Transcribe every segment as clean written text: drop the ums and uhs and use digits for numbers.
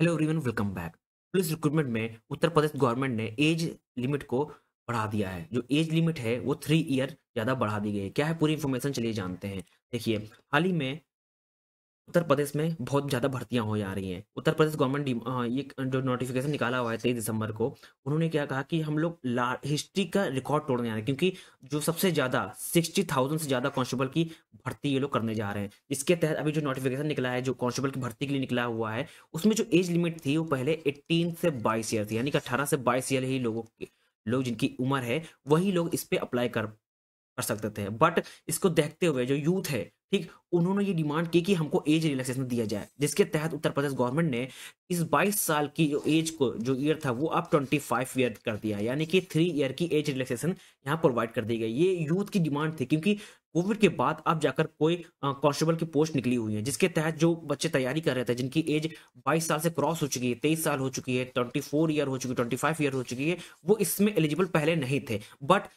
Hello everyone, welcome back. Police recruitment में Uttar Pradesh government ने age limit को बढ़ा दिया है। जो एज लिमिट है वो 3 ईयर ज़्यादा बढ़ा दी गई है। क्या है पूरी इन्फॉर्मेशन, चलिए जानते हैं। देखिए, हाल ही में उत्तर प्रदेश में बहुत ज़्यादा भर्तियां हो जा रही हैं। उत्तर प्रदेश गवर्नमेंट ये जो नोटिफिकेशन निकाला हुआ है 23 दिसंबर को, उन्होंने क्या कहा कि हम लोग हिस्ट्री का रिकॉर्ड तोड़ने जा रहे हैं, क्योंकि जो सबसे ज़्यादा 60,000 से ज़्यादा कांस्टेबल की भर्ती ये लोग करने जा रहे हैं। इसके तहत अभी जो नोटिफिकेशन निकला है, जो कांस्टेबल की भर्ती के लिए निकला हुआ है, उसमें जो एज लिमिट थी वो पहले 18 से 22 ईयर थी, यानी कि 18 से 22 ईयर ही लोग जिनकी उम्र है वही लोग इस पे अप्लाई कर सकते थे। बट इसको देखते हुए जो यूथ है, ठीक, उन्होंने ये डिमांड की कि हमको एज रिलैक्सेशन दिया जाए, जिसके तहत उत्तर प्रदेश गवर्नमेंट ने इस 22 साल की जो एज को, जो ईयर था, वो अब 25 ईयर कर दिया है, यानी कि 3 ईयर की एज रिलैक्सेशन यहाँ प्रोवाइड कर दी गई। ये यूथ की डिमांड थी, क्योंकि कोविड के बाद अब जाकर कोई कांस्टेबल की पोस्ट निकली हुई है, जिसके तहत जो बच्चे तैयारी कर रहे थे, जिनकी एज 22 साल से क्रॉस हो चुकी है, 23 साल हो चुकी है, 24 ईयर हो चुकी है, 25 ईयर हो चुकी है, वो इसमें एलिजिबल पहले नहीं थे। बट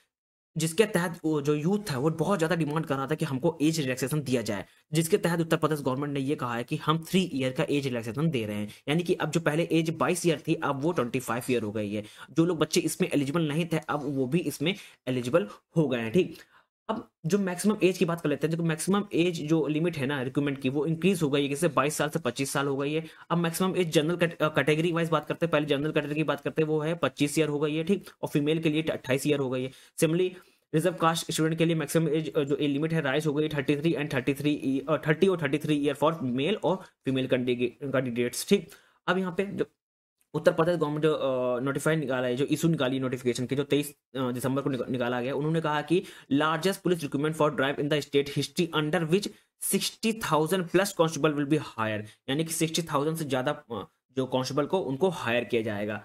जिसके तहत वो जो यूथ था वो बहुत ज़्यादा डिमांड कर रहा था कि हमको एज रिलैक्सेशन दिया जाए, जिसके तहत उत्तर प्रदेश गवर्नमेंट ने ये कहा है कि हम 3 ईयर का एज रिलैक्सेशन दे रहे हैं, यानी कि अब जो पहले एज 22 ईयर थी, अब वो 25 ईयर हो गई है। जो लोग बच्चे इसमें एलिजिबल नहीं थे, अब वो भी इसमें एलिजिबल हो गए हैं, ठीक। अब जो मैक्सिमम एज की बात कर लेते हैं, जो मैक्सिमम एज जो लिमिट है ना रिक्रूटमेंट की, वो इंक्रीज हो गई है, जैसे 22 साल से 25 साल हो गई है। अब maximum age general category wise बात करते हैं, पहले जनरल कैटेगरी की बात करते हैं, वो है 25 ईयर हो गई है, ठीक, और फीमेल के लिए 28 ईयर हो गई है। सिमिलरली रिजर्व कास्ट स्टूडेंट के लिए मैक्सिमम एज जो लिमिट है राइज हो गई 33 एंड 30 और 33 ईयर फॉर मेल और फीमेल कैंडिडेट्स, ठीक। अब यहाँ पे जो उत्तर प्रदेश गवर्नमेंट जो नोटिफाई निकाला है, जो इशू निकाली नोटिफिकेशन की, जो 23 दिसंबर को निकाला गया, उन्होंने कहा कि largest police recruitment for drive in the state history under which 60,000 plus constable will be hire, यानी कि 60,000 से ज्यादा जो कांस्टेबल को उनको हायर किया जाएगा।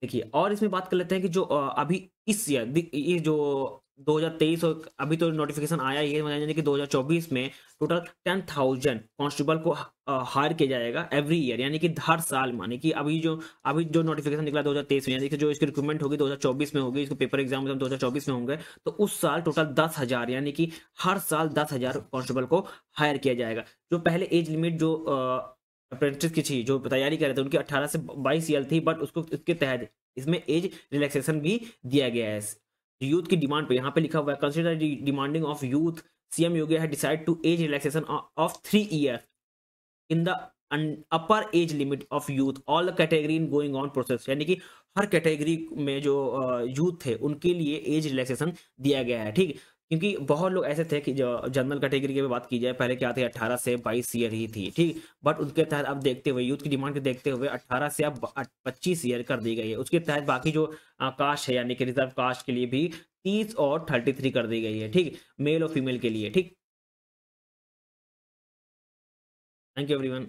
देखिए, और इसमें बात कर लेते हैं कि जो अभी इस ईयर ये जो 2023 और अभी तो नोटिफिकेशन आया ही है, यानी कि 2024 में टोटल 10,000 कांस्टेबल को हायर किया जाएगा एवरी ईयर, यानी कि हर साल। माने कि अभी जो नोटिफिकेशन निकला 2023 में, यानी कि जो इसकी रिक्रूटमेंट होगी 2024 में होगी, इसको पेपर एग्जाम 2024 में होंगे, तो उस साल टोटल 10,000, यानी कि हर साल 10,000 कांस्टेबल को हायर किया जाएगा। जो पहले एज लिमिट जो अप्रेंटिस की थी, जो तैयारी कर रहे थे, उनकी 18 से 22 ईयर थी, बट उसको इसके तहत इसमें एज रिलैक्सेशन भी दिया गया है यूथ की डिमांड पे। यहाँ पे लिखा हुआ है, consider demanding of youth, CM Yogi है decide to age relaxation of 3 year in the upper age limit of youth all the category in going on process, यानी कि हर कैटेगरी में जो यूथ थे उनके लिए एज रिलैक्सेशन दिया गया है, ठीक। क्योंकि बहुत लोग ऐसे थे कि जो जनरल कैटेगरी की भी बात की जाए, पहले क्या थे, 18 से 22 ईयर ही थी, ठीक। बट उनके तहत अब देखते हुए, यूथ की डिमांड को देखते हुए, 18 से अब 25 ईयर कर दी गई है। उसके तहत बाकी जो कास्ट है, यानी कि रिजर्व कास्ट के लिए भी 30 और 33 कर दी गई है, ठीक, मेल और फीमेल के लिए, ठीक। Thank you everyone.